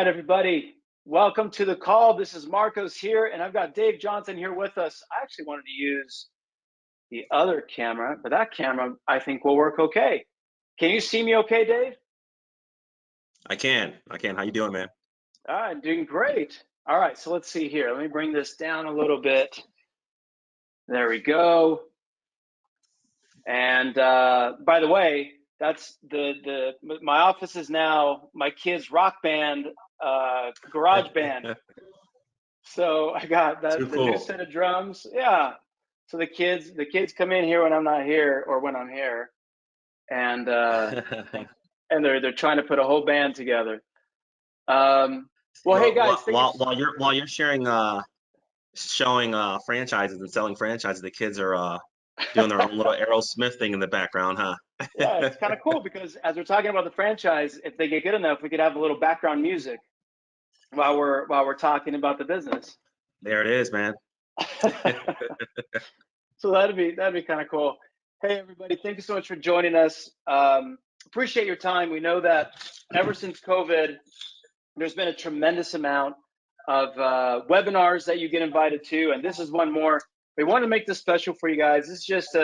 right, everybody. Welcome to the call. This is Marcos here, and I've got Dave Johnson here with us. I actually wanted to use the other camera, but that camera I think will work okay. Can you see me okay, Dave? I can. How you doing, man? All right, doing great. All right, so let's see here. Let me bring this down a little bit. There we go. And by the way, that's my office is now my kids' rock band, garage band. So I got the new set of drums. Yeah. So the kids come in here when I'm not here or when I'm here, and and they're trying to put a whole band together. Well, hey guys, while you're sharing showing franchises and selling franchises, the kids are doing their own little Aerosmith thing in the background, huh? Yeah, it's kind of cool because as we're talking about the franchise, if they get good enough, we could have a little background music while we're talking about the business. There it is, man. So that'd be kind of cool. Hey everybody, thank you so much for joining us. Appreciate your time. We know that ever since COVID, there's been a tremendous amount of webinars that you get invited to, and this is one more. We want to make this special for you guys. This is just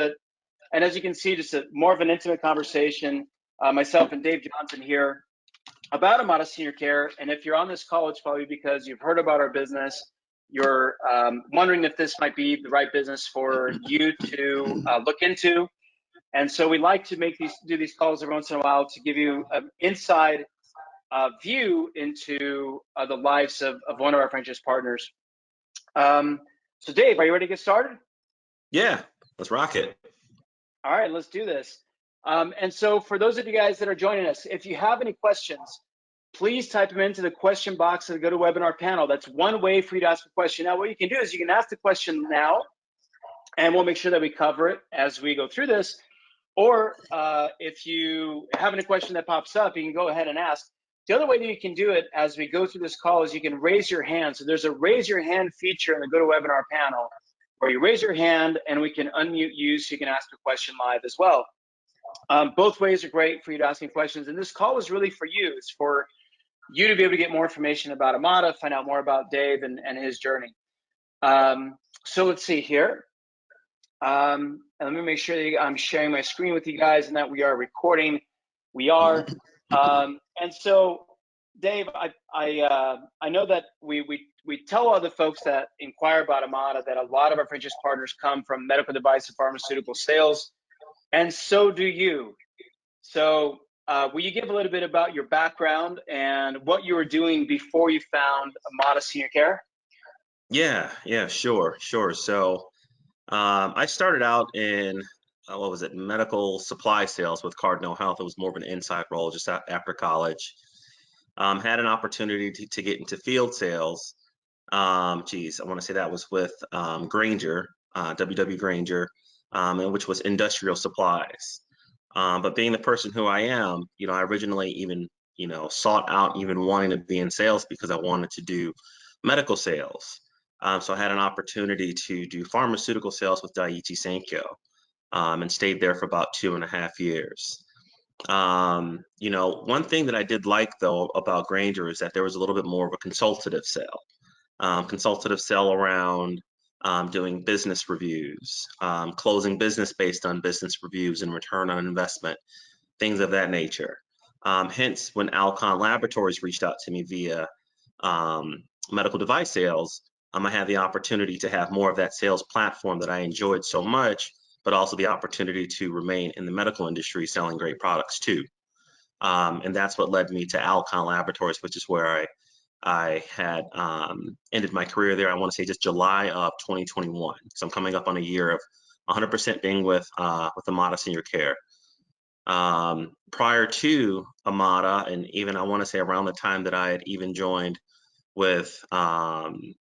and as you can see, just more of an intimate conversation. Myself and Dave Johnson here about Amada Senior Care. And if you're on this call, it's probably because you've heard about our business. You're wondering if this might be the right business for you to look into. And so we like to do these calls every once in a while to give you an inside view into the lives of one of our franchise partners. So Dave, are you ready to get started? Yeah, let's rock it. All right, let's do this. And so for those of you guys that are joining us, if you have any questions, please type them into the question box of the GoToWebinar panel. That's one way for you to ask a question. Now, what you can do is you can ask the question now, and we'll make sure that we cover it as we go through this. Or if you have any question that pops up, you can go ahead and ask. The other way that you can do it as we go through this call is you can raise your hand. So there's a raise your hand feature in the GoToWebinar panel where you raise your hand and we can unmute you so you can ask a question live as well. Both ways are great for you to ask any questions. And this call is really for you. It's for you to be able to get more information about Amada, find out more about Dave and his journey. So let's see here. And let me make sure that I'm sharing my screen with you guys and that we are recording. We are. And so, Dave, I know that we tell all the folks that inquire about Amada that a lot of our franchise partners come from medical device and pharmaceutical sales, and so do you. So will you give a little bit about your background and what you were doing before you found Amada Senior Care? Yeah, sure. So I started out in medical supply sales with Cardinal Health. It was more of an inside role just after college. Had an opportunity to get into field sales. I want to say that was with Grainger, WW Grainger, which was industrial supplies. But being the person who I am, I originally even, sought out even wanting to be in sales because I wanted to do medical sales. So I had an opportunity to do pharmaceutical sales with Daiichi Sankyo, and stayed there for about 2.5 years. One thing that I did like though about Grainger is that there was a little bit more of a consultative sale around doing business reviews, closing business based on business reviews and return on investment, things of that nature. Hence, when Alcon Laboratories reached out to me via medical device sales, I had the opportunity to have more of that sales platform that I enjoyed so much, but also the opportunity to remain in the medical industry selling great products too. And that's what led me to Alcon Laboratories, which is where I had ended my career there. I want to say just July of 2021. So I'm coming up on a year of 100% being with Amada Senior Care. Prior to Amada, and even I want to say around the time that I had even joined with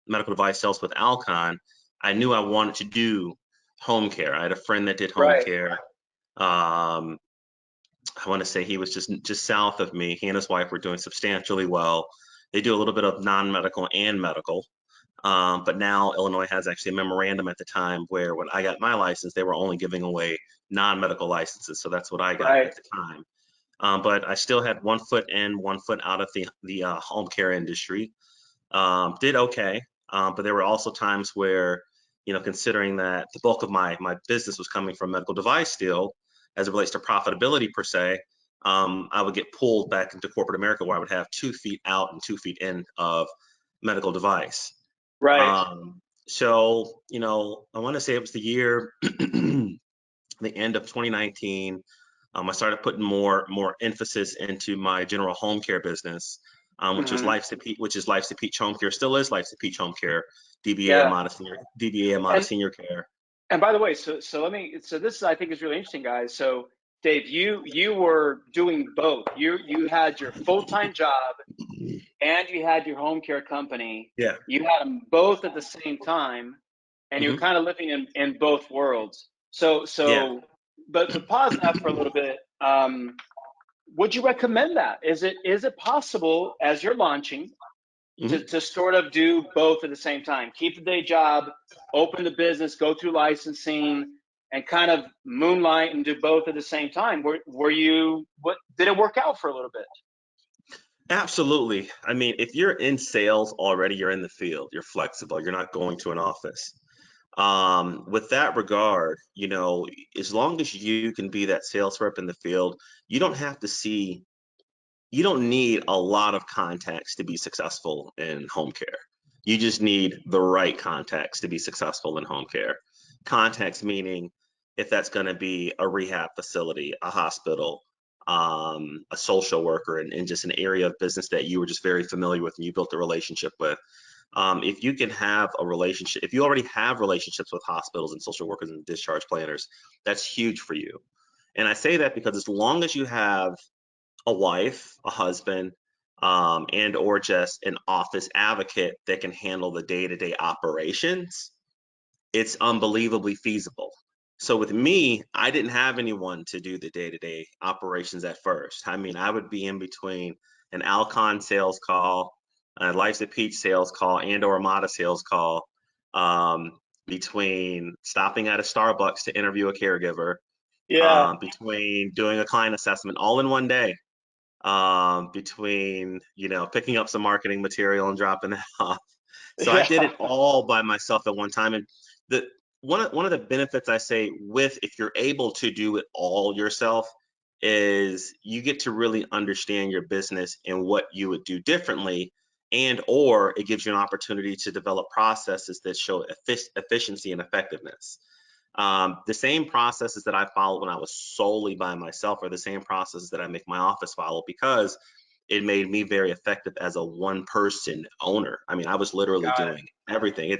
medical device sales with Alcon, I knew I wanted to do home care. I had a friend that did home care. I want to say he was just south of me. He and his wife were doing substantially well. They do a little bit of non-medical and medical. But now Illinois has actually a memorandum at the time where when I got my license, they were only giving away non-medical licenses. So that's what I got at the time. but I still had one foot in, one foot out of the home care industry. Did okay, but there were also times where, considering that the bulk of my business was coming from medical device still, as it relates to profitability per se, I would get pulled back into corporate America where I would have 2 feet out and 2 feet in of medical device. Right. So, I want to say it was the year, the end of 2019. I started putting more emphasis into my general home care business, Hmm. which is Life's a Peach Home Care, still is Life's a Peach Home Care, DBA Yeah. Amada And Senior Care. and by the way, so this I think is really interesting, guys. So Dave, you were doing both. You had your full-time job and you had your home care company. Yeah. You had them both at the same time, and you were Hmm. kind of living in both worlds. So Yeah. so, but pause that for a little bit. Would you recommend that? Is it possible as you're launching Hmm. to sort of do both at the same time? Keep the day job, open the business, go through licensing, and kind of moonlight and do both at the same time. Were you, what did it work out for a little bit? Absolutely. I mean, if you're in sales already, you're in the field, you're flexible, you're not going to an office. With that regard, as long as you can be that sales rep in the field, you don't have to see you don't need a lot of contacts to be successful in home care. You just need the right contacts to be successful in home care. Contacts meaning if that's going to be a rehab facility, a hospital, a social worker, and just an area of business that you were just very familiar with and you built a relationship with. If you can have a relationship, if you already have relationships with hospitals and social workers and discharge planners, that's huge for you. And I say that because as long as you have a wife, a husband, and or just an office advocate that can handle the day-to-day operations, it's unbelievably feasible. So with me, I didn't have anyone to do the day-to-day operations at first. I mean, I would be in between an Alcon sales call, a Life's a Peach sales call, and or Amada sales call, between stopping at a Starbucks to interview a caregiver, Yeah. between doing a client assessment all in one day, between picking up some marketing material and dropping it off. So I did Yeah. it all by myself at one time. And the one of the benefits I say with if you're able to do it all yourself is you get to really understand your business and what you would do differently, and or it gives you an opportunity to develop processes that show efficiency and effectiveness. The same processes that I followed when I was solely by myself are the same processes that I make my office follow because it made me very effective as a one person owner. I mean, I was literally Got it. doing everything.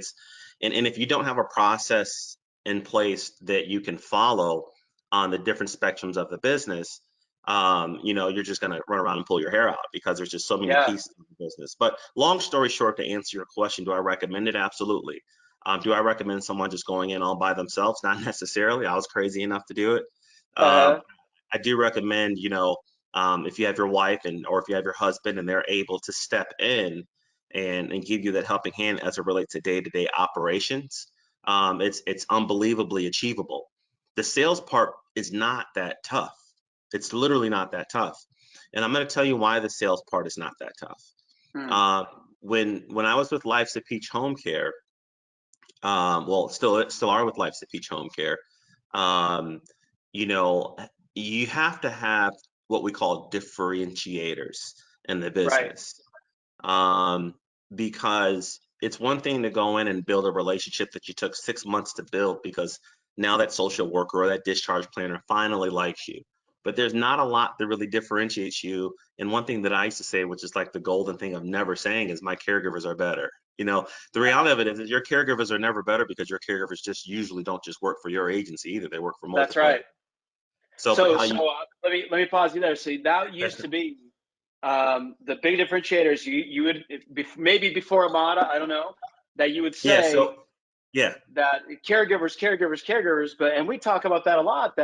And if you don't have a process in place that you can follow on the different spectrums of the business, you're just going to run around and pull your hair out because there's just so many Yeah. pieces of the business. But long story short, to answer your question, do I recommend it? Absolutely. Do I recommend someone just going in all by themselves? Not necessarily. I was crazy enough to do it. Um, Uh-huh. I do recommend, if you have your wife or if you have your husband and they're able to step in and give you that helping hand as it relates to day-to-day operations, it's unbelievably achievable. The sales part is not that tough. It's literally not that tough. And I'm going to tell you why the sales part is not that tough. Hmm. Uh, when I was with Life's a Peach Home Care, well, still are with Life's a Peach Home Care. Um, you know, you have to have what we call differentiators in the Right. business, um, because it's one thing to go in and build a relationship that you took 6 months to build because now that social worker or that discharge planner finally likes you. But there's not a lot that really differentiates you. And one thing that I used to say, which is like the golden thing of never saying, is my caregivers are better. The reality of it is that your caregivers are never better because your caregivers just usually don't just work for your agency either. They work for That's multiple. right. So, but So how you, let me pause you there. So that used to be the big differentiators. You would maybe before Amada, I don't know, that you would yeah, say so yeah, that caregivers, but and we talk about that a lot.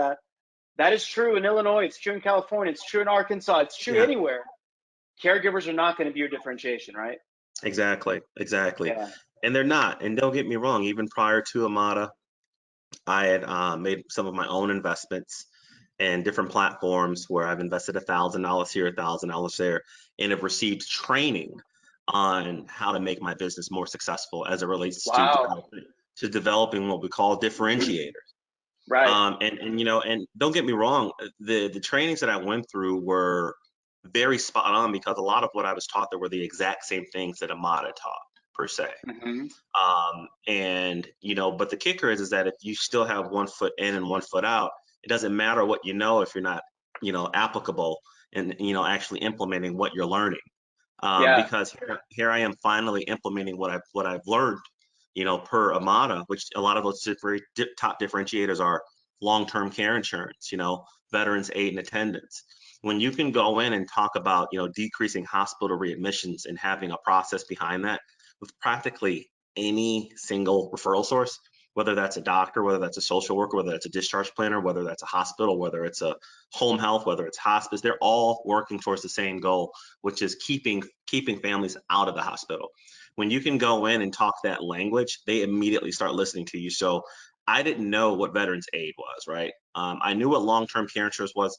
That is true in Illinois. It's true in California. It's true in Arkansas. It's true yeah. anywhere. Caregivers are not going to be your differentiation, right? Exactly, exactly. Yeah. And they're not. And don't get me wrong, even prior to Amada, I had made some of my own investments and different platforms where I've invested $1,000 here, $1,000 there, and have received training on how to make my business more successful as it relates to Wow. developing what we call differentiators. Right. And you know, and don't get me wrong, the trainings that I went through were very spot on, because a lot of what I was taught there were the exact same things that Amada taught per se. Hmm. And you know, but the kicker is that if you still have one foot in and one foot out, it doesn't matter what you know if you're not, you know, applicable and, you know, actually implementing what you're learning. Yeah. Because here I am finally implementing what I've learned, you know, per Amada, which a lot of those top differentiators are long-term care insurance, you know, veterans aid and attendance. When you can go in and talk about, you know, decreasing hospital readmissions and having a process behind that with practically any single referral source, whether that's a doctor, whether that's a social worker, whether that's a discharge planner, whether that's a hospital, whether it's a home health, whether it's hospice, they're all working towards the same goal, which is keeping families out of the hospital. When you can go in and talk that language, they immediately start listening to you. So I didn't know what veterans aid was, right? I knew what long-term care insurance was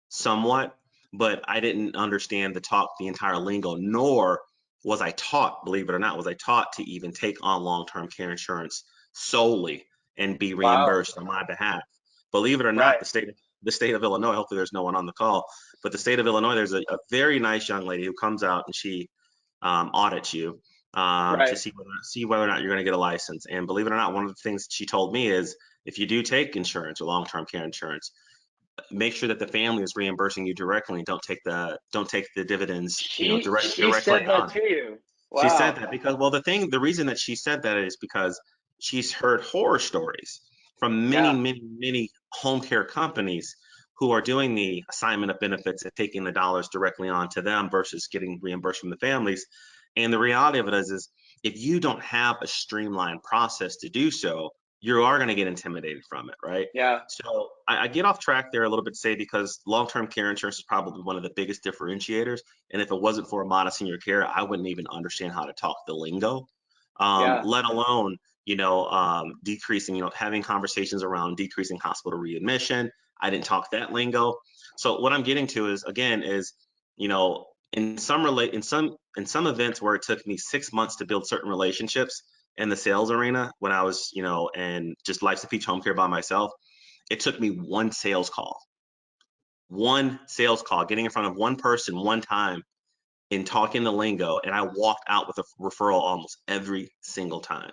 somewhat, but I didn't understand the entire lingo, nor was I taught, believe it or not, was I taught to even take on long-term care insurance solely and be Wow. reimbursed on my behalf. Believe it or not, Right. the state of Illinois, hopefully there's no one on the call, but the state of Illinois, there's a very nice young lady who comes out and she audits you to Right. see whether or not you're going to get a license. And believe it or not, one of the things she told me is if you do take insurance or long-term care insurance, make sure that the family is reimbursing you directly and don't take the dividends, you know, She directly said that on. to you. She said Wow. that because, well, the reason that she said that is because she's heard horror stories from many, Yeah. many, many home care companies who are doing the assignment of benefits and taking the dollars directly onto them versus getting reimbursed from the families. And the reality of it is if you don't have a streamlined process to do so, you are going to get intimidated from it, right? Yeah. So I get off track there a little bit, say, because long-term care insurance is probably one of the biggest differentiators. And if it wasn't for Amada Senior Care, I wouldn't even understand how to talk the lingo, Yeah. let alone, you know, decreasing, you know, having conversations around decreasing hospital readmission. I didn't talk that lingo. So what I'm getting to is, again, is, you know, in some events where it took me 6 months to build certain relationships in the sales arena when I was, you know, and just Life's a Peach Home Care by myself, it took me one sales call, getting in front of one person one time and talking the lingo, and I walked out with a referral almost every single time.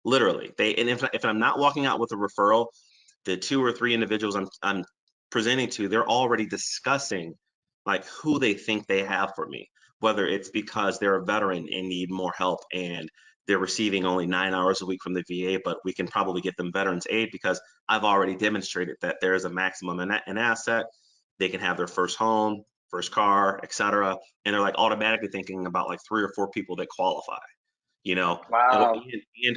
Literally. And if I'm not walking out with a referral, the 2 or 3 individuals I'm presenting to, they're already discussing like who they think they have for me, whether it's because they're a veteran and need more help and they're receiving only 9 hours a week from the VA, but we can probably get them veterans aid because I've already demonstrated that there is a maximum in asset. They can have their first home, first car, etc. And they're like automatically thinking about like 3 or 4 people that qualify, you know, Wow.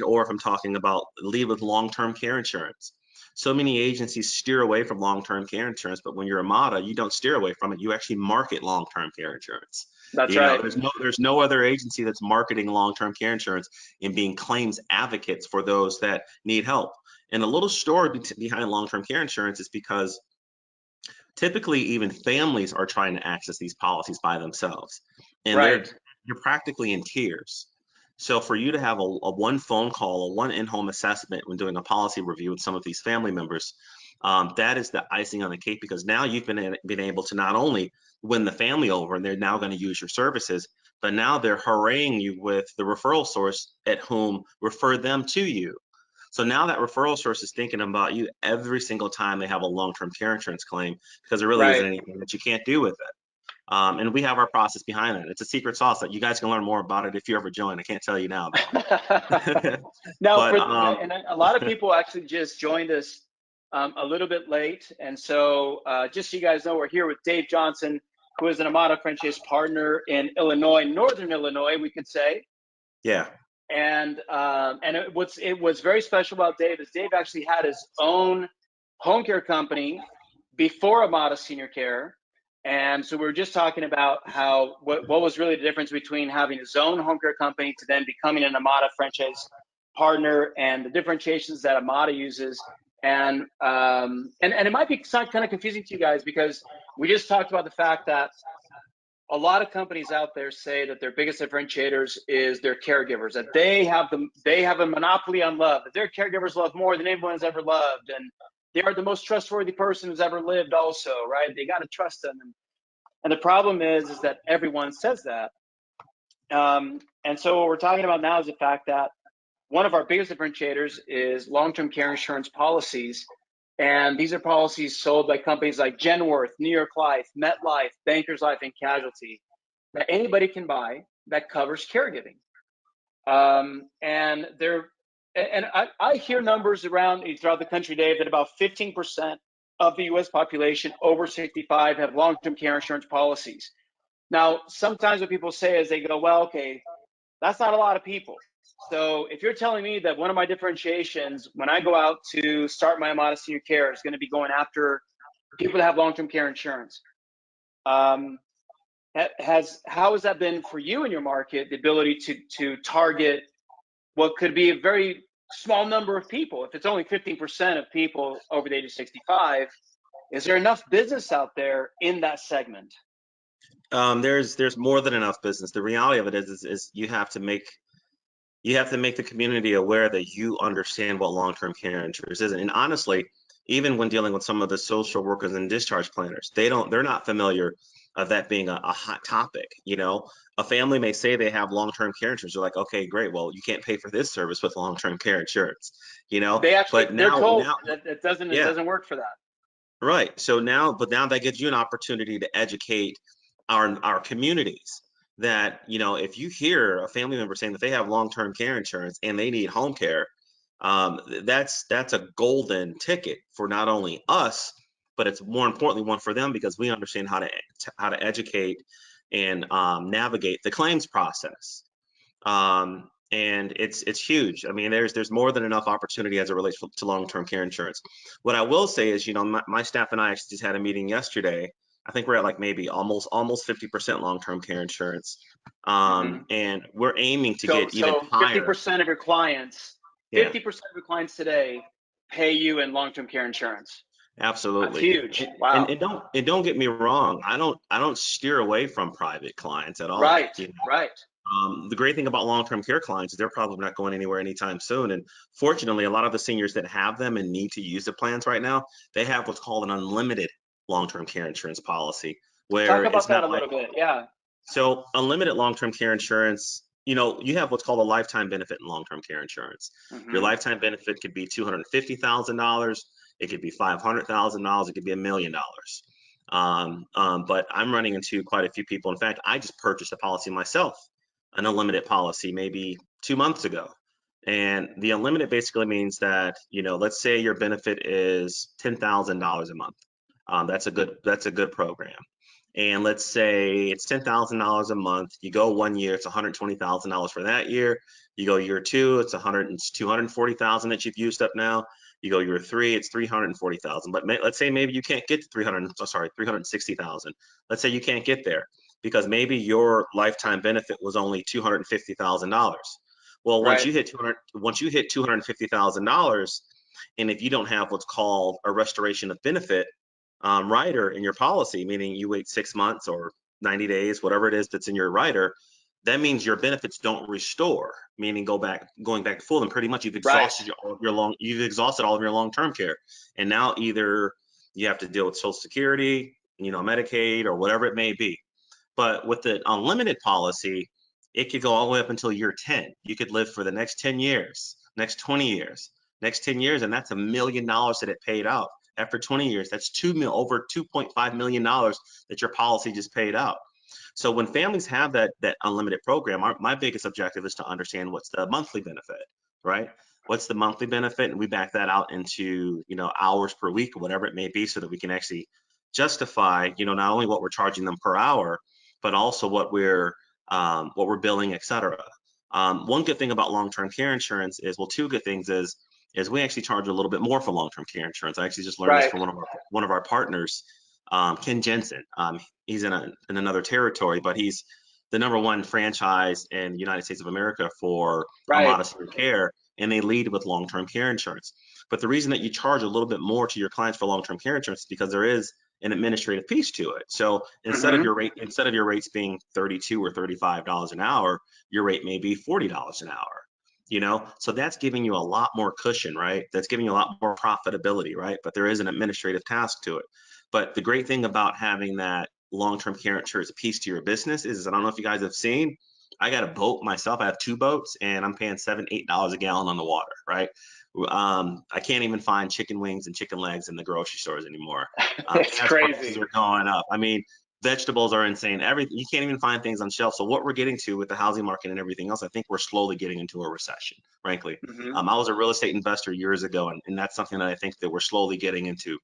or if I'm talking about lead with long-term care insurance. So many agencies steer away from long-term care insurance, but when you're Amada, you don't steer away from it. You actually market long-term care insurance. That's You know, right. there's no other agency that's marketing long-term care insurance and being claims advocates for those that need help. And a little story behind long-term care insurance is because typically even families are trying to access these policies by themselves, and Right. you're practically in tears. So for you to have a one phone call, a one in-home assessment when doing a policy review with some of these family members, that is the icing on the cake, because now you've been able to not only win the family over and they're now going to use your services, but now they're hooraying you with the referral source at whom referred them to you. So now that referral source is thinking about you every single time they have a long-term care insurance claim, because there really isn't Right. anything that you can't do with it. And we have our process behind that. It's a secret sauce that you guys can learn more about it if you ever join. I can't tell you now though. Now, But and a lot of people actually just joined us a little bit late, and so just so you guys know, we're here with Dave Johnson, who is an Amada franchise partner in Illinois, Northern Illinois, we could say. yeah, And it was very special about Dave is Dave actually had his own home care company before Amada Senior Care. And so we were just talking about how what was really the difference between having his own home care company to then becoming an Amada franchise partner and the differentiations that Amada uses. And it might be kind of confusing to you guys because we just talked about the fact that a lot of companies out there say that their biggest differentiators is their caregivers, that they have a monopoly on love, that their caregivers love more than anyone has ever loved, and they are the most trustworthy person who's ever lived also, right? They got to trust them. And the problem is that everyone says that. And so what we're talking about now is the fact that one of our biggest differentiators is long-term care insurance policies. And these are policies sold by companies like Genworth, New York Life, MetLife, Bankers Life, and Casualty that anybody can buy that covers caregiving. And I hear numbers around throughout the country, Dave, that about 15% of the U.S. population over 65 have long-term care insurance policies. Now, sometimes what people say is they go, well, okay, that's not a lot of people. So if you're telling me that one of my differentiations when I go out to start my Amada Senior Care is going to be going after people that have long-term care insurance, how has that been for you in your market, the ability to target what could be a very small number of people? If it's only 15% of people over the age of 65, is there enough business out there in that segment? There's more than enough business. The reality of it is you have to make the community aware that you understand what long-term care insurance is. And honestly, even when dealing with some of the social workers and discharge planners, they're not familiar of that being a hot topic. You know, a family may say they have long-term care insurance. They're like, okay, great. Well, you can't pay for this service with long-term care insurance, you know, They're told that it yeah, doesn't work for that. right. So now that gives you an opportunity to educate our communities that, you know, if you hear a family member saying that they have long-term care insurance and they need home care, that's a golden ticket for not only us, but it's more importantly one for them because we understand how to educate and navigate the claims process. And it's huge. I mean, there's more than enough opportunity as it relates to long-term care insurance. What I will say is, you know, my staff and I actually just had a meeting yesterday. I think we're at like maybe almost 50% long-term care insurance, and we're aiming to get even higher. 50% of your clients, Yeah, 50% of your clients today pay you in long-term care insurance. That's absolutely. huge. Wow. And don't get me wrong. I don't steer away from private clients at all. Right. You know? Right. The great thing about long-term care clients is they're probably not going anywhere anytime soon. And fortunately, a lot of the seniors that have them and need to use the plans right now, they have what's called an unlimited long-term care insurance policy, where Talk it's about that a not like, little bit. Yeah. so unlimited long-term care insurance, you know, you have what's called a lifetime benefit in long-term care insurance. Your Mm-hmm. lifetime benefit could be $250,000, it could be $500,000, it could be $1 million. But I'm running into quite a few people. In fact, I just purchased a policy myself, an unlimited policy, maybe 2 months ago. And the unlimited basically means that, you know, let's say your benefit is $10,000 a month. That's a good program. And let's say it's $10,000 a month. You go 1 year, it's $120,000 for that year. You go year two, it's 240,000 that you've used up now. You go year three, it's 340,000. But let's say maybe you can't get to 360,000. Let's say you can't get there because maybe your lifetime benefit was only $250,000. Well, Right. once you hit $250,000, and if you don't have what's called a restoration of benefit rider in your policy, meaning you wait 6 months or 90 days, whatever it is that's in your rider, that means your benefits don't restore, meaning going back to full, and pretty much you've Right. exhausted you've exhausted all of your long-term care, and now either you have to deal with Social Security, you know, Medicaid, or whatever it may be. But with the unlimited policy, it could go all the way up until year 10. You could live for the next 10 years, next 20 years, next 10 years, and that's $1 million that it paid out. After 20 years, that's over $2.5 million that your policy just paid out. So when families have that unlimited program, my biggest objective is to understand what's the monthly benefit, right? What's the monthly benefit? And we back that out into, you know, hours per week or whatever it may be, so that we can actually justify, you know, not only what we're charging them per hour, but also what we're billing, et cetera. One good thing about long-term care insurance is, well, two good things is we actually charge a little bit more for long-term care insurance. I actually just learned this Right. from one of our partners, Ken Jensen. He's in another territory, but he's the #1 franchise in the United States of America for Right. Amada Senior Care, and they lead with long-term care insurance. But the reason that you charge a little bit more to your clients for long-term care insurance is because there is an administrative piece to it. So instead of your rates being $32 or $35 an hour, your rate may be $40 an hour. So that's giving you a lot more cushion, right? That's giving you a lot more profitability, right? But there is an administrative task to it. But the great thing about having that long-term care insurance piece to your business is, I don't know if you guys have seen, I got a boat myself. I have 2 boats, and I'm paying $7, $8 a gallon on the water, right? I can't even find chicken wings and chicken legs in the grocery stores anymore. It's Gas prices crazy. are going up. I mean, vegetables are insane. Everything, you can't even find things on shelves. So what we're getting to with the housing market and everything else, I think we're slowly getting into a recession, frankly. I was a real estate investor years ago, and that's something that I think that we're slowly getting into.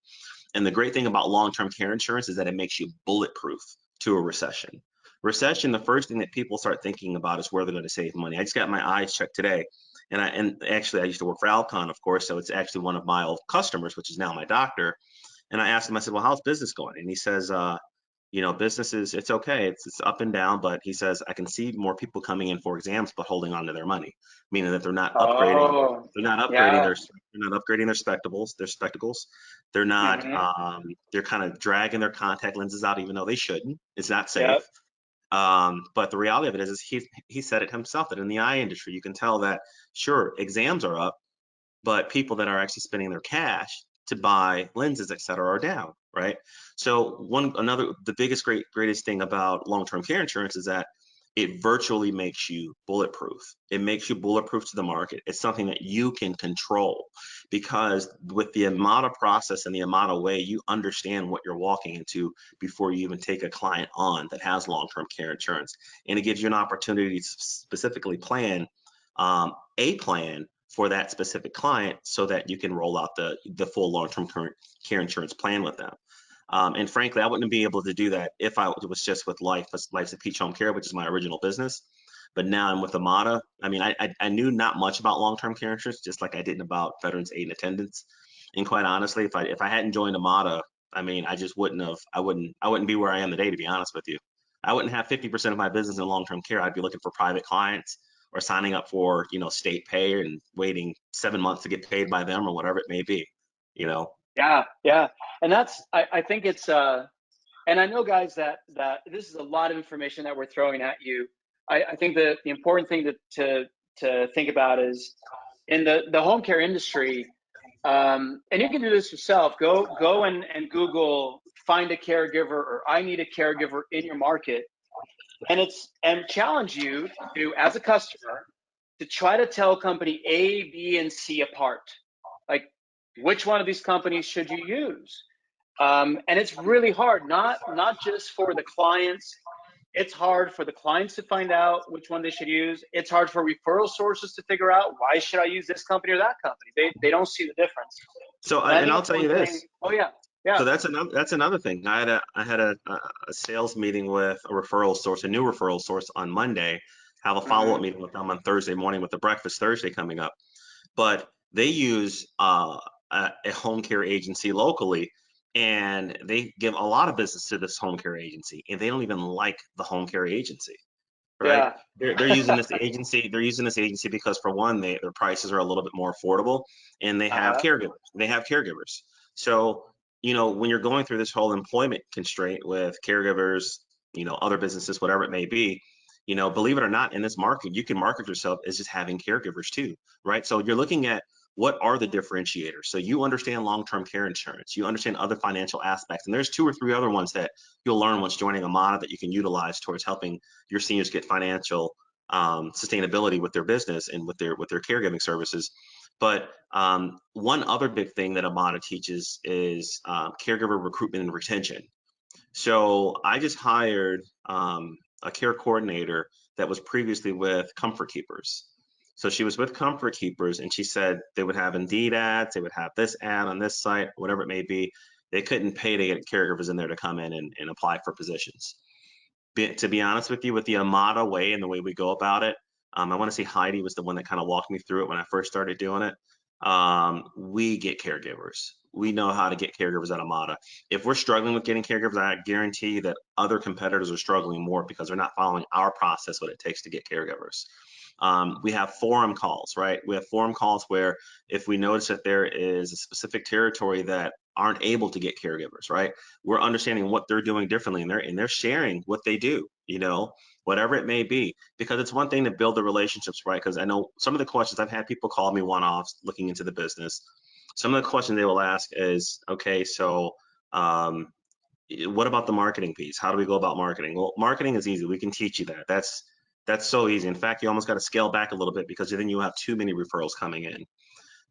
And the great thing about long-term care insurance is that it makes you bulletproof to a recession. Recession, the first thing that people start thinking about is where they're going to save money. I just got my eyes checked today, and actually I used to work for Alcon, of course, so it's actually one of my old customers, which is now my doctor. And I asked him, I said, well, how's business going? And he says, business is, it's okay, it's up and down, but he says, I can see more people coming in for exams but holding on to their money, meaning that they're not upgrading. Oh, They're not yeah. upgrading their spectacles. They're not, they're kind of dragging their contact lenses out, even though they shouldn't. It's not safe. Yep. But the reality of it is he said it himself, that in the eye industry, you can tell that, sure, exams are up, but people that are actually spending their cash to buy lenses, et cetera, are down, right? So the greatest thing about long-term care insurance is that it virtually makes you bulletproof. It makes you bulletproof to the market. It's something that you can control, because with the Amada process and the Amada way, you understand what you're walking into before you even take a client on that has long-term care insurance. And it gives you an opportunity to specifically plan a plan for that specific client so that you can roll out the full long-term care insurance plan with them. And frankly, I wouldn't be able to do that if I was just with Life's a Peach Home Care, which is my original business. But now I'm with Amada. I mean, I knew not much about long-term care insurance, just like I didn't about veterans aid and attendance. And quite honestly, if I hadn't joined Amada, I mean, I wouldn't be where I am today, to be honest with you. I wouldn't have 50% of my business in long-term care. I'd be looking for private clients or signing up for, state pay and waiting 7 months to get paid by them or whatever it may be, you know. Yeah, yeah. And I think it's and I know, guys, that this is a lot of information that we're throwing at you. I think that the important thing to think about is in the home care industry, and you can do this yourself. Go and Google, find a caregiver, or I need a caregiver in your market, and challenge you to, as a customer, to try to tell company A, B, and C apart. Like, which one of these companies should you use? And it's really hard, not just for the clients. It's hard for the clients to find out which one they should use. It's hard for referral sources to figure out, why should I use this company or that company? They don't see the difference. So, And I and think I'll it's tell one you thing. this. Oh yeah, yeah. So that's another thing. I had a sales meeting with a referral source, a new referral source on Monday. Have a follow-up meeting with them on Thursday morning with the Breakfast Thursday coming up. But they use a home care agency locally, and they give a lot of business to this home care agency, and they don't even like the home care agency, right? Yeah. They're using this agency. They're using this agency because, for one, their prices are a little bit more affordable, and they have Uh-huh. caregivers. So, when you're going through this whole employment constraint with caregivers, other businesses, whatever it may be, believe it or not, in this market, you can market yourself as just having caregivers too, right? So you're looking at, what are the differentiators? So you understand long-term care insurance, you understand other financial aspects, and there's 2 or 3 other ones that you'll learn once joining Amada that you can utilize towards helping your seniors get financial sustainability with their business and with their caregiving services. But one other big thing that Amada teaches is caregiver recruitment and retention. So I just hired a care coordinator that was previously with Comfort Keepers. So she was with Comfort Keepers, and she said they would have Indeed ads, they would have this ad on this site, whatever it may be. They couldn't pay to get caregivers in there to come in and apply for positions. To be honest with you, with the Amada way and the way we go about it, I want to say Heidi was the one that kind of walked me through it when I first started doing it. We get caregivers. We know how to get caregivers at Amada. If we're struggling with getting caregivers, I guarantee you that other competitors are struggling more because they're not following our process, what it takes to get caregivers. We have forum calls, right? We have forum calls where if we notice that there is a specific territory that aren't able to get caregivers, right? We're understanding what they're doing differently, and they're sharing what they do, whatever it may be, because it's one thing to build the relationships, right? Because I know some of the questions I've had people call me one-offs looking into the business. Some of the questions they will ask is, okay, so what about the marketing piece? How do we go about marketing? Well, marketing is easy. We can teach you that. That's so easy. In fact, you almost got to scale back a little bit because then you have too many referrals coming in.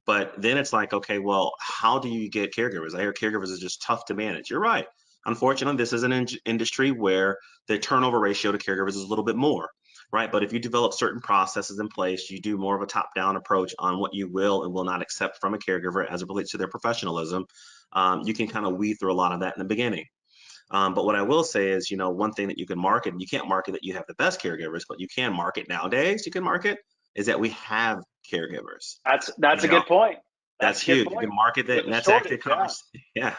But then it's like, okay, well, how do you get caregivers? I hear caregivers is just tough to manage. You're right. Unfortunately, this is an industry where the turnover ratio to caregivers is a little bit more, right? But if you develop certain processes in place, you do more of a top-down approach on what you will and will not accept from a caregiver as it relates to their professionalism, you can kind of weed through a lot of that in the beginning. But what I will say is, one thing that you can market, and you can't market that you have the best caregivers, but you can market nowadays, you can market, is that we have caregivers. That's a good point. That's That's a good huge. You point. can market that, There's and a that's actually a shortage, yeah. conversation. Yeah,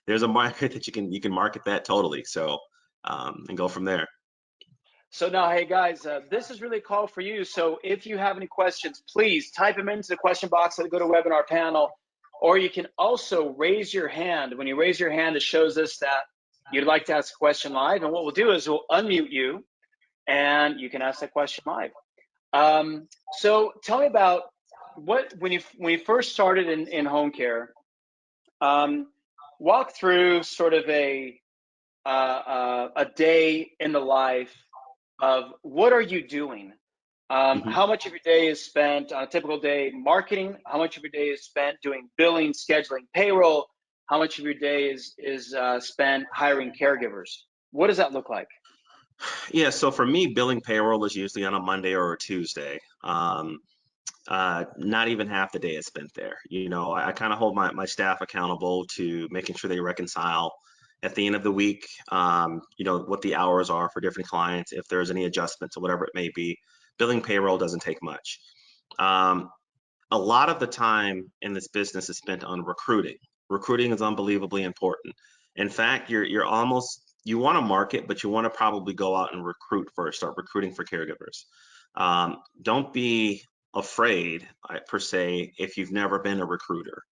there's a market that you can market that totally. So, and go from there. So now, hey guys, this is really a call for you. So if you have any questions, please type them into the question box at the GoToWebinar panel, or you can also raise your hand. When you raise your hand, it shows us that you'd like to ask a question live. And what we'll do is we'll unmute you, and you can ask that question live. So tell me about when you first started in home care. Walk through sort of a day in the life of what are you doing? How much of your day is spent on a typical day marketing? How much of your day is spent doing billing, scheduling, payroll? How much of your day is spent hiring caregivers? What does that look like? Yeah, so for me, billing payroll is usually on a Monday or a Tuesday. Not even half the day is spent there. I kind of hold my staff accountable to making sure they reconcile at the end of the week, what the hours are for different clients, if there's any adjustments or whatever it may be. Billing payroll doesn't take much. A lot of the time in this business is spent on recruiting. Recruiting is unbelievably important. In fact, you want to market, but you want to probably go out and recruit first, start recruiting for caregivers. Don't be afraid, per se, if you've never been a recruiter.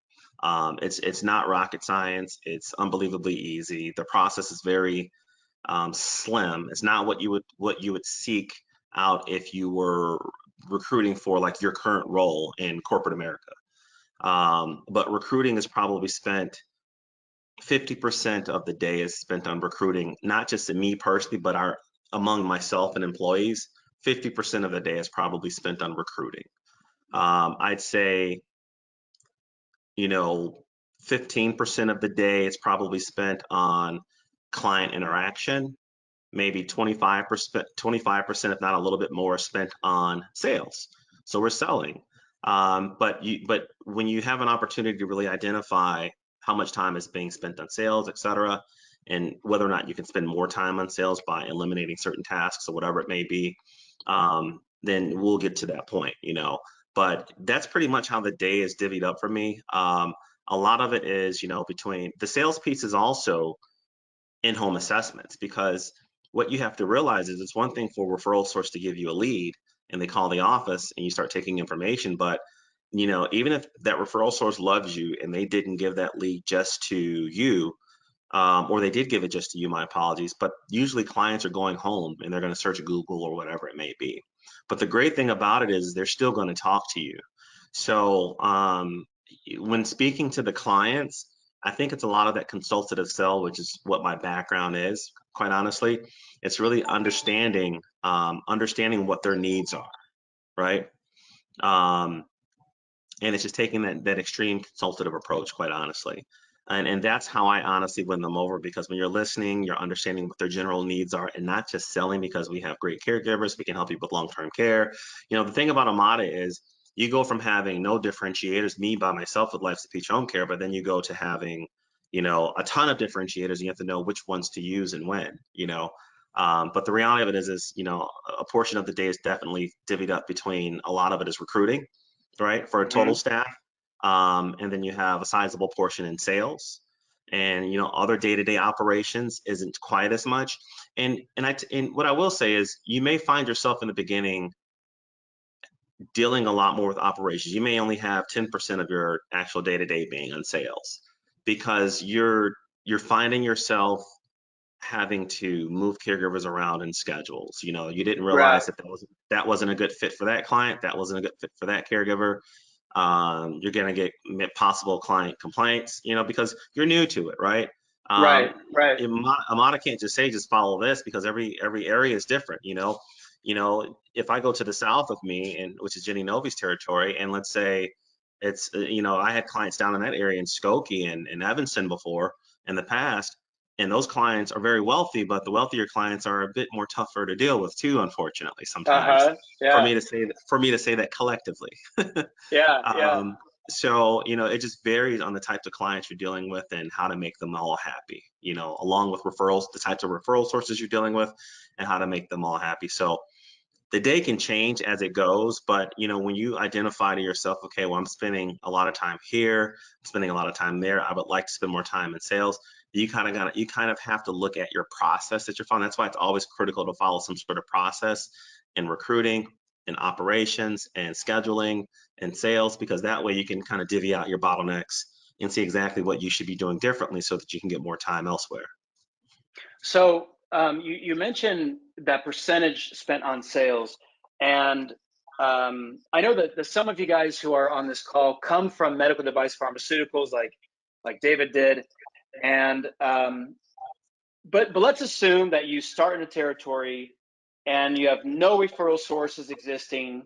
It's not rocket science. It's unbelievably easy. The process is very slim. It's not what you would seek out if you were recruiting for like your current role in corporate America. But recruiting is probably spent 50% of the day is spent on recruiting, not just me personally, but among myself and employees. 50% of the day is probably spent on recruiting. I'd say, 15% of the day is probably spent on client interaction. Maybe 25%, if not a little bit more, spent on sales. So we're selling. But when you have an opportunity to really identify how much time is being spent on sales, et cetera, and whether or not you can spend more time on sales by eliminating certain tasks or whatever it may be, then we'll get to that point, But that's pretty much how the day is divvied up for me. A lot of it is, between the sales piece is also in-home assessments, because what you have to realize is it's one thing for a referral source to give you a lead and they call the office and you start taking information, but even if that referral source loves you and they didn't give that lead just to you, or they did give it just to you, my apologies, but usually clients are going home and they're going to search Google or whatever it may be. But the great thing about it is they're still going to talk to you. So when speaking to the clients, I think it's a lot of that consultative sell, which is what my background is, quite honestly. It's really understanding what their needs are, right? And it's just taking that extreme consultative approach, quite honestly. And that's how I honestly win them over, because when you're listening, you're understanding what their general needs are and not just selling because we have great caregivers, we can help you with long-term care. The thing about Amada is you go from having no differentiators, me by myself with Life's a Peach Home Care, but then you go to having, a ton of differentiators, and you have to know which ones to use and when, But the reality of it is, a portion of the day is definitely divvied up between, a lot of it is recruiting, right, for a total staff. And then you have a sizable portion in sales, and other day-to-day operations isn't quite as much. And what I will say is you may find yourself in the beginning dealing a lot more with operations. You may only have 10% of your actual day-to-day being on sales because you're finding yourself having to move caregivers around in schedules. You know, you didn't Right. realize that wasn't a good fit for that client, that wasn't a good fit for that caregiver. You're going to get possible client complaints, you know, because you're new to it, right? Right. Um, Right. Amada can't just say just follow this because every area is different, you know. You know, if I go to the south of me, and which is Jenny Novi's territory, and let's say it's you know, I had clients down in that area in Skokie and Evanston before in the past, and those clients are very wealthy, but the wealthier clients are a bit more tougher to deal with too, unfortunately, sometimes. Uh-huh. Yeah. For me to say that collectively. Yeah. Yeah. Um, so, you know, it just varies on the types of clients you're dealing with and how to make them all happy, you know, along with referrals, the types of referral sources you're dealing with and how to make them all happy. So the day can change as it goes, but you know, when you identify to yourself, okay, well, I'm spending a lot of time here, I'm spending a lot of time there, I would like to spend more time in sales. You kind of have to look at your process that you're following. That's why it's always critical to follow some sort of process in recruiting, in operations, and scheduling, and sales, because that way you can kind of divvy out your bottlenecks and see exactly what you should be doing differently so that you can get more time elsewhere. So you mentioned that percentage spent on sales, and I know that some of you guys who are on this call come from medical device pharmaceuticals, like David did, and but let's assume that you start in a territory and you have no referral sources existing.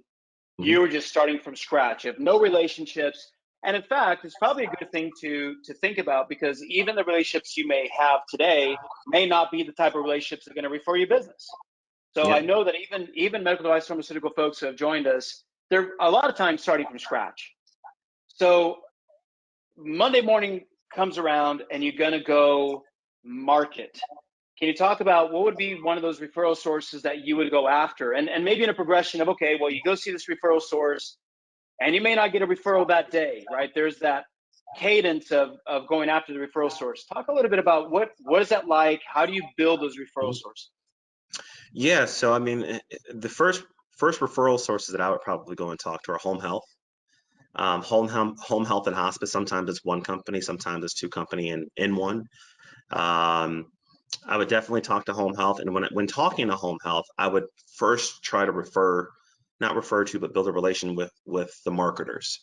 Mhm. You're just starting from scratch. You have no relationships. And in fact, it's probably a good thing to think about, because even the relationships you may have today may not be the type of relationships that are going to refer you business. So I Yep. know that even medical device pharmaceutical folks who have joined us, they're a lot of times starting from scratch. So Monday morning comes around and you're going to go market. Can you talk about what would be one of those referral sources that you would go after? And maybe in a progression of, okay, well, you go see this referral source and you may not get a referral that day, right? There's that cadence of going after the referral source. Talk a little bit about what is that like? How do you build those referral Mhm. sources? Yeah, so I mean, the first referral sources that I would probably go and talk to are home health. Home health and hospice. Sometimes it's one company, sometimes it's two company in one. Um, I would definitely talk to home health, and when talking to home health, I would first try to not refer to, but build a relation with the marketers.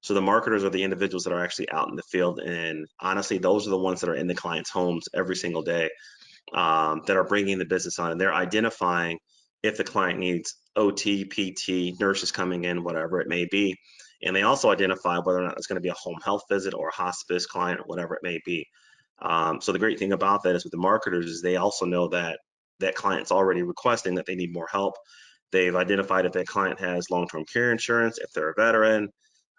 So the marketers are the individuals that are actually out in the field, and honestly, those are the ones that are in the clients' homes every single day, that are bringing the business on, and they're identifying if the client needs OT, PT, nurses coming in, whatever it may be. And they also identify whether or not it's going to be a home health visit or a hospice client or whatever it may be. So the great thing about that is with the marketers is they also know that that client's already requesting that they need more help. They've identified if that client has long-term care insurance, if they're a veteran,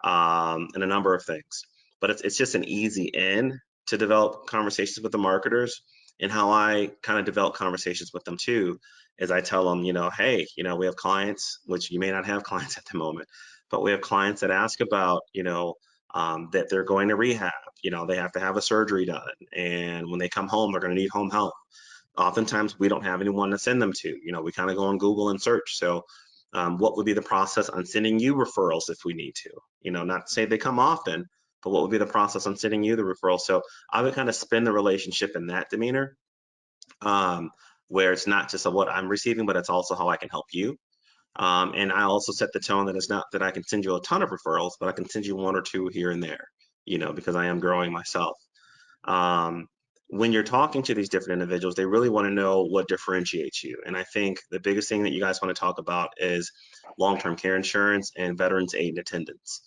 and a number of things. But it's just an easy in to develop conversations with the marketers. And how I kind of develop conversations with them too is I tell them, you know, hey, you know, we have clients, which you may not have clients at the moment, but we have clients that ask about, you know, that they're going to rehab, you know, they have to have a surgery done. And when they come home, they're going to need home health. Oftentimes we don't have anyone to send them to, you know, we kind of go on Google and search. So what would be the process on sending you referrals if we need to, you know, not to say they come often, but what would be the process on sending you the referral? So I would kind of spin the relationship in that demeanor, um, where it's not just what I'm receiving, but it's also how I can help you. And I also set the tone that it's not that I can send you a ton of referrals, but I can send you one or two here and there, you know, because I am growing myself. Um, when you're talking to these different individuals, they really want to know what differentiates you. And I think the biggest thing that you guys want to talk about is long-term care insurance and veterans aid and attendance.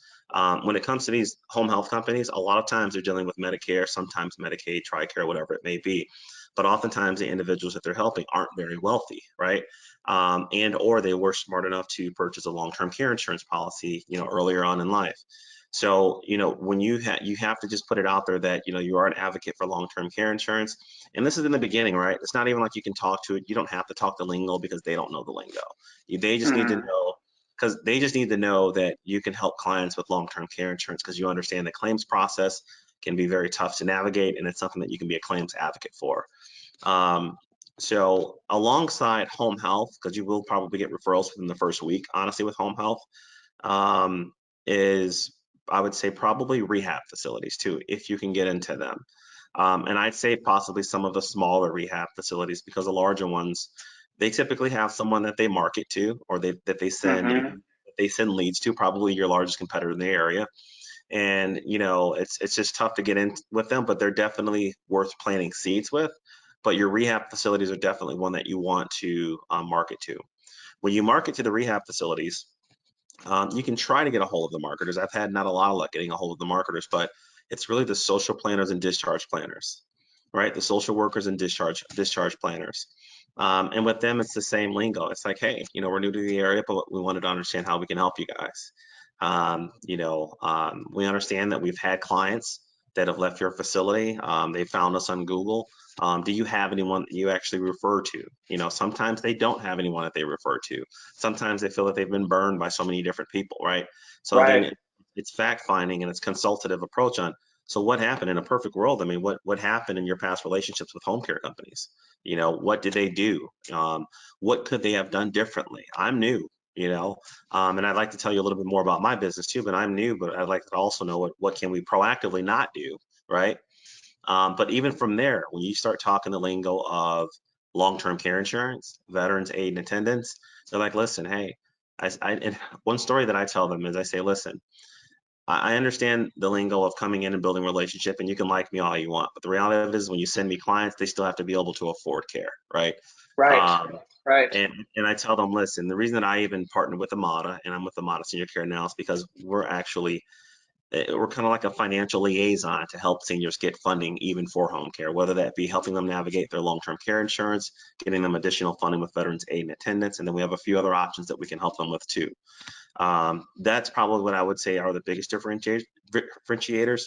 When it comes to these home health companies, a lot of times they're dealing with Medicare, sometimes Medicaid, TRICARE, whatever it may be. But oftentimes the individuals that they're helping aren't very wealthy, right? And or they were smart enough to purchase a long-term care insurance policy, you know, earlier on in life. So, you know, when you have to just put it out there that, you know, you are an advocate for long-term care insurance. And this is in the beginning, right? It's not even like you can talk to it. You don't have to talk the lingo because they don't know the lingo. They just need to Mhm. know because they just need to know that you can help clients with long-term care insurance because you understand the claims process can be very tough to navigate, and it's something that you can be a claims advocate for. Um, so alongside home health, because you will probably get referrals within the first week, honestly, with home health, is, I would say, probably rehab facilities too, if you can get into them. And I'd say possibly some of the smaller rehab facilities, because the larger ones, they typically have someone that they market to, or that they send leads to, probably your largest competitor in the area. And it's just tough to get in with them, but they're definitely worth planting seeds with. But your rehab facilities are definitely one that you want to market to. When you market to the rehab facilities, you can try to get a hold of the marketers. I've had not a lot of luck getting a hold of the marketers, but it's really the social planners and discharge planners, right? The social workers and discharge planners. And with them, it's the same lingo. It's like, hey, we're new to the area, but we wanted to understand how we can help you guys. We understand that we've had clients that have left your facility. They found us on Google. Do you have anyone that you actually refer to? Sometimes they don't have anyone that they refer to. Sometimes they feel that they've been burned by so many different people, right? So Right. again, it's fact finding and it's consultative approach on. So what happened in a perfect world? I mean, what happened in your past relationships with home care companies? What did they do? What could they have done differently? I'm new, and I'd like to tell you a little bit more about my business too, but I'm new, but I'd like to also know what can we proactively not do, right? But even from there, when you start talking the lingo of long-term care insurance, veterans aid and attendance, they're like, listen, hey, and one story that I tell them is I say, listen, I understand the lingo of coming in and building relationship, and you can like me all you want, but the reality of it is when you send me clients, they still have to be able to afford care, right? Right. Um, Right. and I tell them, listen, the reason that I even partnered with Amada and I'm with Amada Senior Care now is because we're kind of like a financial liaison to help seniors get funding even for home care, whether that be helping them navigate their long-term care insurance, getting them additional funding with veterans aid and attendance, and then we have a few other options that we can help them with too. That's probably what I would say are the biggest differentiators.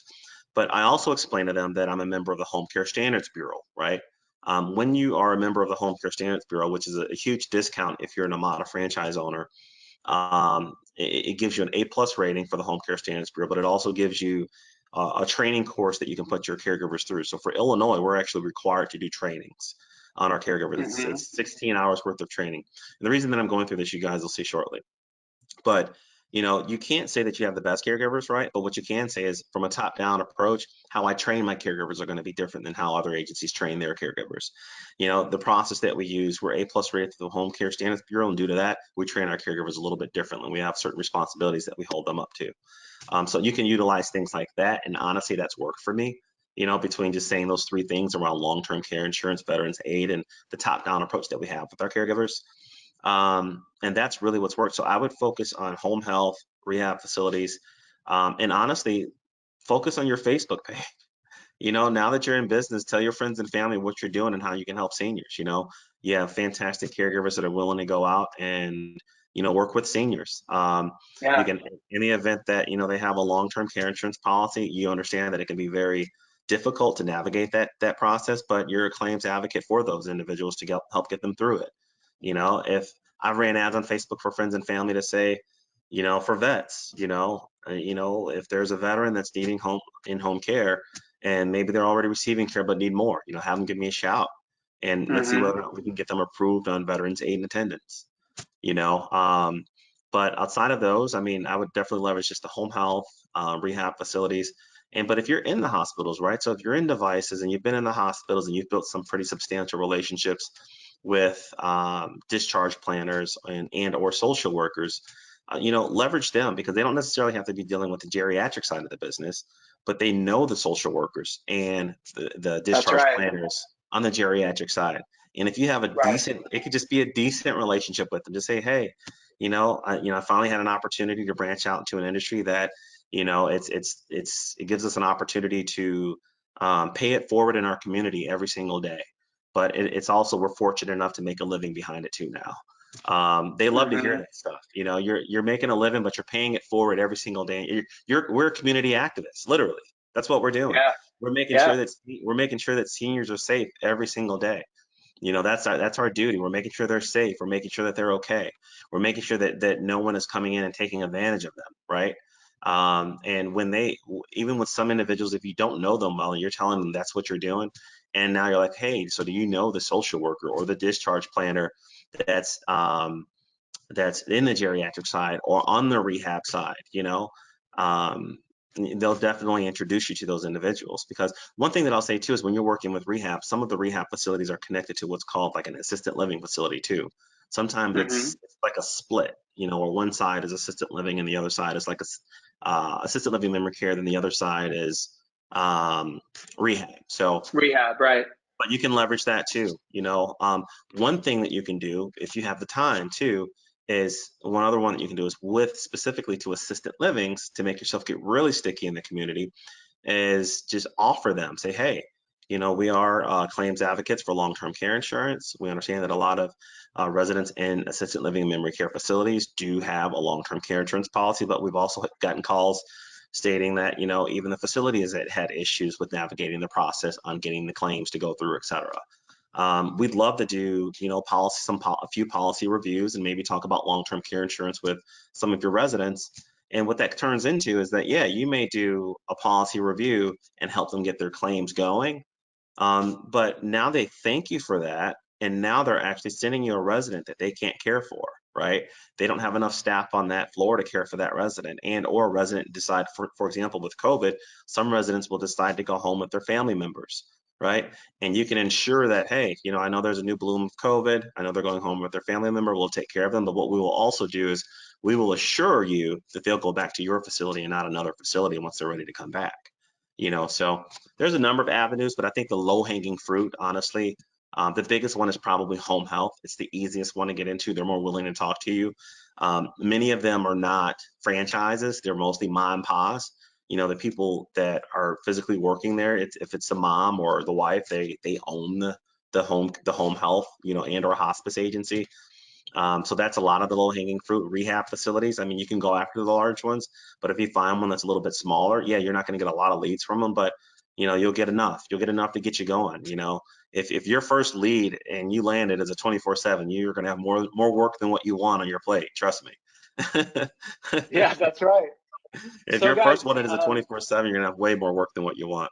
But I also explain to them that I'm a member of the Home Care Standards Bureau, right? When you are a member of the Home Care Standards Bureau, which is a huge discount if you're an Amada franchise owner, it gives you an A+ rating for the Home Care Standards Bureau, but it also gives you a training course that you can put your caregivers through. So for Illinois, we're actually required to do trainings on our caregivers. Mm-hmm. It's 16 hours worth of training. And the reason that I'm going through this, you guys will see shortly. But you can't say that you have the best caregivers, right? But what you can say is from a top-down approach, how I train my caregivers are going to be different than how other agencies train their caregivers. The process that we use, we're A+ rated through the Home Care Standards Bureau, and due to that, we train our caregivers a little bit differently. We have certain responsibilities that we hold them up to. So you can utilize things like that, and honestly, that's worked for me. Between just saying those three things around long-term care insurance, veterans aid, and the top-down approach that we have with our caregivers. And that's really what's worked. So I would focus on home health, rehab facilities, and honestly, focus on your Facebook page. Now that you're in business, tell your friends and family what you're doing and how you can help seniors. You have fantastic caregivers that are willing to go out and work with seniors. You Yeah. can, in the event that they have a long-term care insurance policy, you understand that it can be very difficult to navigate that process, but you're a claims advocate for those individuals to help get them through it. If I ran ads on Facebook for friends and family to say, for vets, if there's a veteran that's needing home care and maybe they're already receiving care but need more, have them give me a shout and let's see Mm-hmm. whether or not we can get them approved on veterans aid and attendance. you know. Um, but outside of those, I mean, I would definitely leverage just the home health, rehab facilities. But if you're in the hospitals, right? So if you're in devices and you've been in the hospitals and you've built some pretty substantial relationships with discharge planners and or social workers, leverage them because they don't necessarily have to be dealing with the geriatric side of the business, but they know the social workers and the That's discharge right. planners on the geriatric side. And if you have a Right. decent, it could just be a decent relationship with them. Just say, hey, I finally had an opportunity to branch out into an industry that, it gives us an opportunity to pay it forward in our community every single day. But it's also we're fortunate enough to make a living behind it too now. They love to hear Mm-hmm. that stuff. You're making a living, but you're paying it forward every single day. We're community activists, literally. That's what we're doing. Yeah. We're making Yeah. sure that we're making sure that seniors are safe every single day. That's our duty. We're making sure they're safe. We're making sure that they're okay. We're making sure that no one is coming in and taking advantage of them, right? And even with some individuals, if you don't know them well, and you're telling them that's what you're doing, and now you're like, hey, so do you know the social worker or the discharge planner that's that's in the geriatric side or on the rehab side, you know, um, they'll definitely introduce you to those individuals. Because one thing that I'll say too is when you're working with rehab, some of the rehab facilities are connected to what's called like an assisted living facility too. Sometimes Hmm. it's like a split, you know, where one side is assisted living and the other side is like a assisted living memory care, then the other side is um, rehab. So Rehab, right? but you can leverage that too. You know, one thing that you can do if you have the time too is one other one that you can do is with specifically to assisted livings to make yourself get really sticky in the community is just offer them, say, hey, you know, we are claims advocates for long-term care insurance. We understand that a lot of residents in assisted living and memory care facilities do have a long-term care insurance policy, but we've also gotten calls stating that, you know, even the facilities that had issues with navigating the process on getting the claims to go through, et cetera. We'd love to do, you know, a few policy reviews and maybe talk about long-term care insurance with some of your residents. And what that turns into is that, yeah, you may do a policy review and help them get their claims going. But now they thank you for that. And now they're actually sending you a resident that they can't care for, right? They don't have enough staff on that floor to care for that resident. And or a resident decide, for example, with COVID, some residents will decide to go home with their family members, right? And you can ensure that, hey, you know, I know there's a new bloom of COVID. I know they're going home with their family member. We'll take care of them. But what we will also do is we will assure you that they'll go back to your facility and not another facility once they're ready to come back. You know, so there's a number of avenues, but I think the low-hanging fruit, honestly, the biggest one is probably home health. It's the easiest one to get into. They're more willing to talk to you. Many of them are not franchises. They're mostly mom and pops. You know, the people that are physically working there, if it's the mom or the wife, they own the home health, you know, and or hospice agency. So that's a lot of the low hanging fruit rehab facilities. I mean, you can go after the large ones, but if you find one that's a little bit smaller, yeah, you're not going to get a lot of leads from them, but you know, you'll get enough. You'll get enough to get you going. You know, if your first lead and you land it as a 24/7, you're going to have more work than what you want on your plate. Trust me. Yeah, that's right. If So your guys, first one is a 24/7, you're going to have way more work than what you want.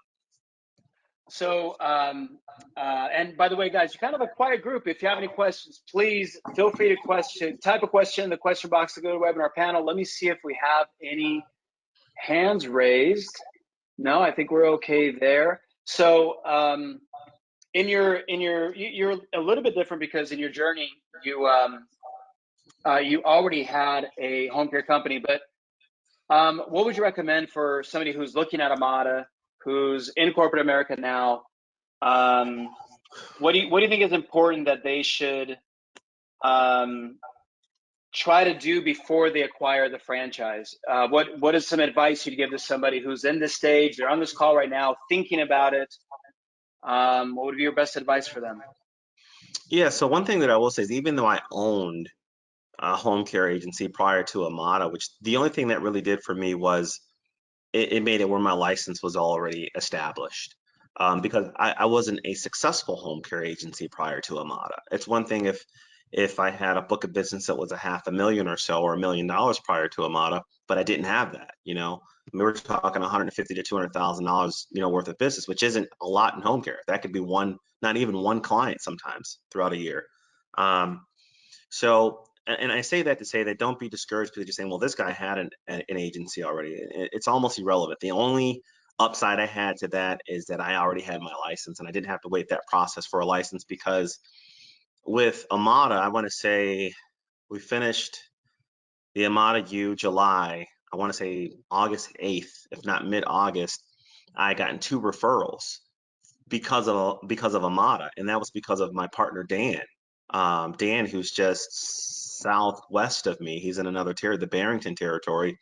so and by the way, guys, you're kind of a quiet group. If you have any questions, please feel free to type a question in the question box to go to webinar panel. Let me see if we have any hands raised. No, I think we're okay there. So you're a little bit different because in your journey you already had a home care company, but what would you recommend for somebody who's looking at Amada, who's in corporate America now? What do you think is important that they should um, try to do before they acquire the franchise? What is some advice you'd give to somebody who's in this stage? They're on this call right now, thinking about it. What would be your best advice for them? Yeah. So one thing that I will say is even though I owned a home care agency prior to Amada, which the only thing that really did for me was it made it where my license was already established. Because I wasn't a successful home care agency prior to Amada. It's one thing if I had a book of business that was a $500,000 or so or $1 million prior to Amada, but I didn't have that, you know. I mean, we're talking 150 to $200,000, you know, worth of business, which isn't a lot in home care. That could be one, not even one client sometimes throughout a year. Um, so, and I say that to say that don't be discouraged because you're saying, well, this guy had an agency already. It's almost irrelevant. The only upside I had to that is that I already had my license and I didn't have to wait that process for a license because with Amada, I want to say we finished the Amada U July. I want to say August 8th, if not mid-August. I gotten 2 referrals because of Amada, and that was because of my partner Dan. Dan, who's just southwest of me, he's in another territory, the Barrington territory.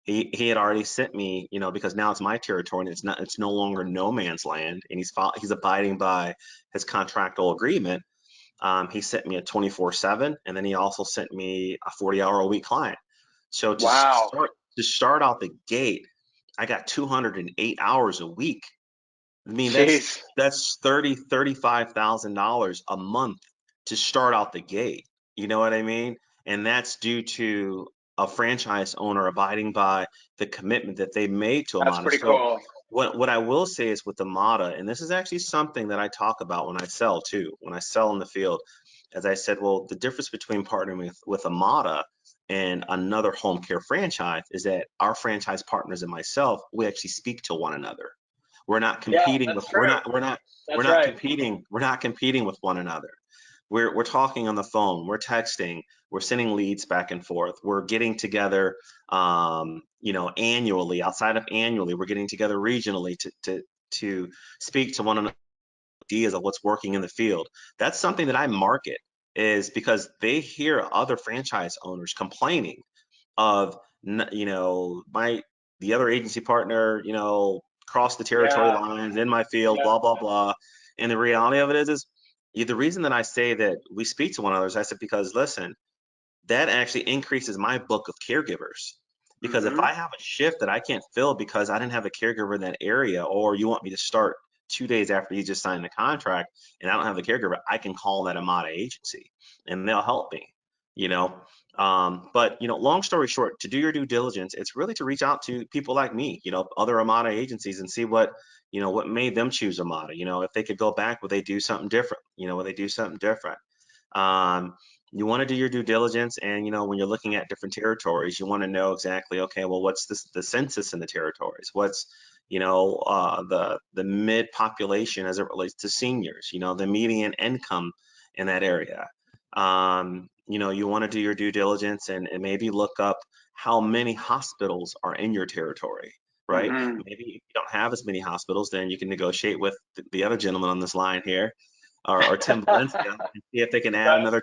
He had already sent me, you know, because now it's my territory and it's no longer no man's land, and he's abiding by his contractual agreement. He sent me a 24/7, and then he also sent me a 40-hour-a-week client. So Wow. to start out the gate, I got 208 hours a week. I mean, Jeez. that's $35,000 a month to start out the gate. You know what I mean? And that's due to a franchise owner abiding by the commitment that they made to That's Amada. pretty So cool. what I will say is with Amada, and this is actually something that I talk about when I sell too, when I sell in the field, as I said, well, the difference between partnering with Amada and another home care franchise is that our franchise partners and myself, we actually speak to one another. We're not Yeah, competing that's with, true. That's right. we're not competing with one another. We're talking on the phone, we're texting, we're sending leads back and forth. We're getting together, annually, outside of annually, we're getting together regionally to speak to one another, ideas of what's working in the field. That's something that I market, is because they hear other franchise owners complaining of, the other agency partner, crossed the territory Yeah, lines in my field, yeah. blah, blah, blah. And the reality of it is the reason that I say that we speak to one another is, I said, because listen, that actually increases my book of caregivers. Because if Mm-hmm. I have a shift that I can't fill because I didn't have a caregiver in that area, or you want me to start 2 days after you just signed the contract and I don't have the caregiver, I can call that Amada agency and they'll help me, you know. But long story short, to do your due diligence, it's really to reach out to people like me, other Amada agencies, and see what made them choose Amada. If they could go back, would they do something different? Would they do something different? Um, you want to do your due diligence, and when you're looking at different territories, you want to know exactly, okay, well, what's the census in the territories? What's the mid population as it relates to seniors? The median income in that area. You want to do your due diligence and maybe look up how many hospitals are in your territory, right? Mm-hmm. Maybe if you don't have as many hospitals, then you can negotiate with the other gentleman on this line here, or Tim Valencia, and see if they can Right. add another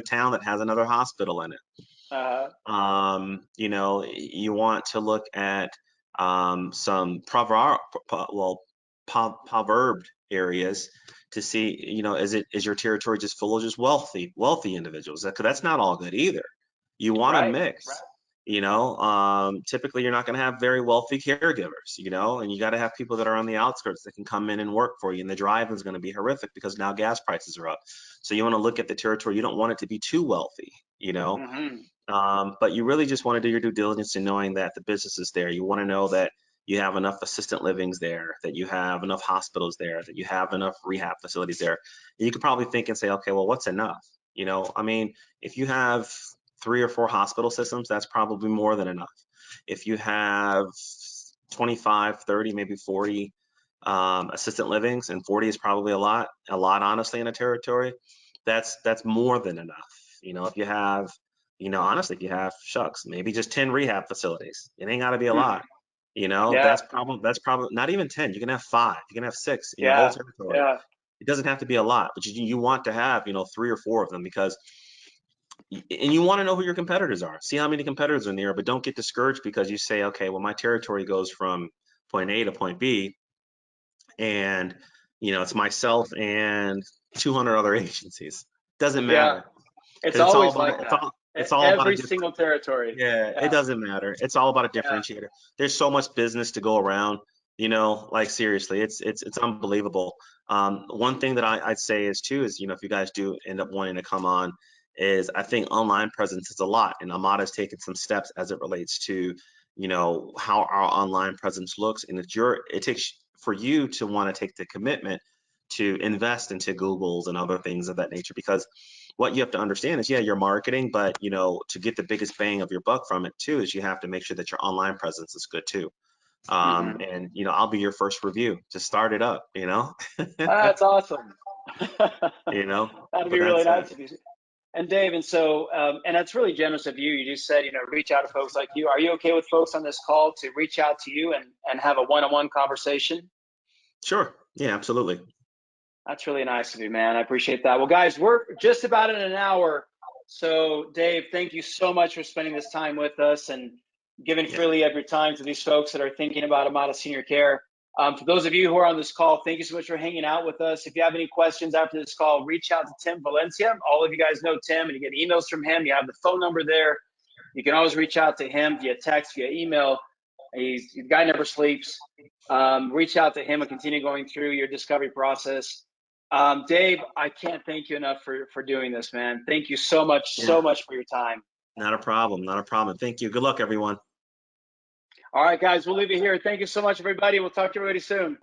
town that has another hospital in it. Uh, You want to look at some proverb areas to see, is your territory just full of just wealthy individuals? Because that's not all good either. You want to right. mix. Typically you're not going to have very wealthy caregivers, and you got to have people that are on the outskirts that can come in and work for you. And the driving is going to be horrific because now gas prices are up. So you want to look at the territory. You don't want it to be too wealthy. Mm-hmm. But you really just want to do your due diligence in knowing that the business is there. You want to know that you have enough assistant livings there, that you have enough hospitals there, that you have enough rehab facilities there. And you could probably think and say, okay, well, what's enough? If you have 3 or 4 hospital systems, that's probably more than enough. If you have 25, 30, maybe 40 assistant livings, and 40 is probably a lot honestly in a territory, that's more than enough. If you have, honestly, if you have, shucks, maybe just 10 rehab facilities, it ain't got to be a lot. Yeah, That's probably not even 10. You can have 5, you can have 6 in your whole yeah, territory. yeah. It doesn't have to be a lot, but you want to have, 3 or 4 of them, because and you want to know who your competitors are. See how many competitors are in there, but don't get discouraged because you say, okay, well, my territory goes from point A to point B, and it's myself and 200 other agencies. Doesn't Yeah. matter, It's because it's all always about like it. that. It's all about a Every different. single territory. Yeah, it Yeah, doesn't matter. It's all about a yeah. differentiator. There's so much business to go around. Like seriously, it's unbelievable. One thing that I'd say is too is, if you guys do end up wanting to come on, is I think online presence is a lot, and Amada's taken some steps as it relates to, how our online presence looks, and it takes for you to want to take the commitment to invest into Googles and other things of that nature, because what you have to understand is, yeah, you're marketing, but to get the biggest bang of your buck from it too, is you have to make sure that your online presence is good too. Hmm. And I'll be your first review. Just start it up, That's awesome. That'd but be really that's it. nice of you. And Dave, and that's really generous of you. You just said, reach out to folks like you. Are you okay with folks on this call to reach out to you and have a one-on-one conversation? Sure. Yeah, absolutely. That's really nice of you, man. I appreciate that. Well, guys, we're just about in an hour. So, Dave, thank you so much for spending this time with us and giving Yeah. freely of your time to these folks that are thinking about Amada Senior Care. For those of you who are on this call, thank you so much for hanging out with us. If you have any questions after this call, reach out to Tim Valencia. All of you guys know Tim, and you get emails from him. You have the phone number there. You can always reach out to him via text, via email. The guy never sleeps. Reach out to him and continue going through your discovery process. Dave, I can't thank you enough for doing this, man. Thank you Yeah. so much for your time. Not a problem. Not a problem. Thank you. Good luck, everyone. All right, guys, we'll leave it here. Thank you so much, everybody. We'll talk to everybody soon.